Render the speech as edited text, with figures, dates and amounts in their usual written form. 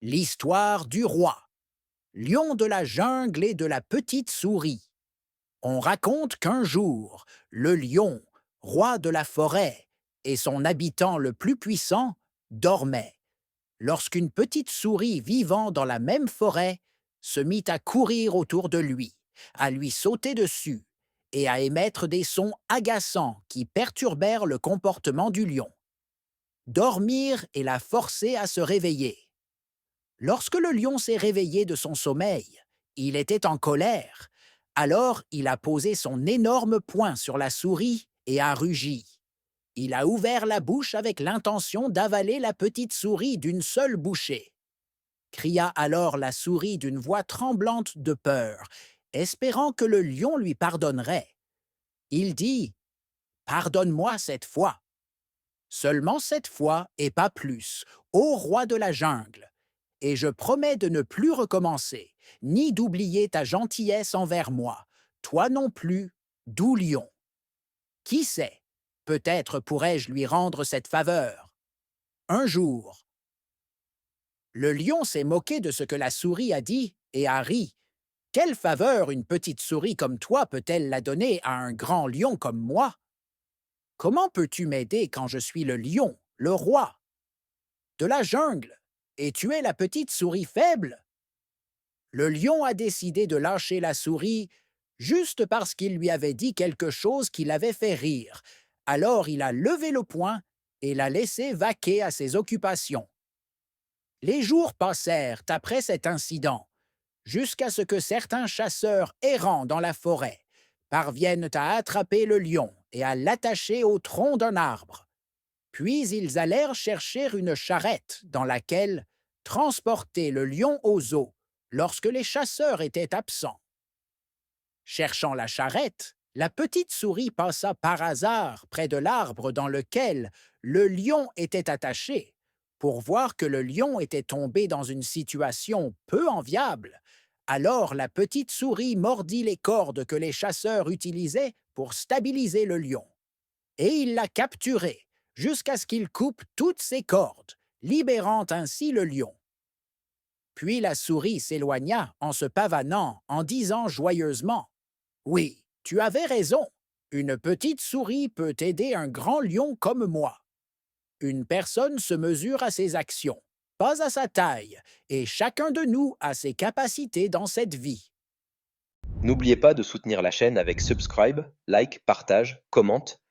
L'histoire du roi, lion de la jungle et de la petite souris. On raconte qu'un jour, le lion, roi de la forêt, et son habitant le plus puissant, dormaient, lorsqu'une petite souris vivant dans la même forêt se mit à courir autour de lui, à lui sauter dessus et à émettre des sons agaçants qui perturbèrent le comportement du lion. Dormir et la forcer à se réveiller. Lorsque le lion s'est réveillé de son sommeil, il était en colère. Alors il a posé son énorme poing sur la souris et a rugi. Il a ouvert la bouche avec l'intention d'avaler la petite souris d'une seule bouchée. Cria alors la souris d'une voix tremblante de peur, espérant que le lion lui pardonnerait. Il dit: Pardonne-moi cette fois. Seulement cette fois et pas plus, ô roi de la jungle, et je promets de ne plus recommencer, ni d'oublier ta gentillesse envers moi, toi non plus, doux lion. Qui sait, peut-être pourrais-je lui rendre cette faveur. Un jour, le lion s'est moqué de ce que la souris a dit et a ri. Quelle faveur une petite souris comme toi peut-elle la donner à un grand lion comme moi? Comment peux-tu m'aider quand je suis le lion, le roi de la jungle, et tu es la petite souris faible? Le lion a décidé de lâcher la souris juste parce qu'il lui avait dit quelque chose qui l'avait fait rire. Alors il a levé le poing et l'a laissé vaquer à ses occupations. Les jours passèrent après cet incident, jusqu'à ce que certains chasseurs errant dans la forêt parviennent à attraper le lion et à l'attacher au tronc d'un arbre. Puis ils allèrent chercher une charrette dans laquelle transporter le lion aux eaux lorsque les chasseurs étaient absents. Cherchant la charrette, la petite souris passa par hasard près de l'arbre dans lequel le lion était attaché, pour voir que le lion était tombé dans une situation peu enviable. Alors la petite souris mordit les cordes que les chasseurs utilisaient pour stabiliser le lion. Et il l'a capturé jusqu'à ce qu'il coupe toutes ses cordes, libérant ainsi le lion. Puis la souris s'éloigna en se pavanant, en disant joyeusement: Oui, tu avais raison. Une petite souris peut aider un grand lion comme moi. Une personne se mesure à ses actions, pas à sa taille, et chacun de nous a ses capacités dans cette vie. N'oubliez pas de soutenir la chaîne avec subscribe, like, partage, commente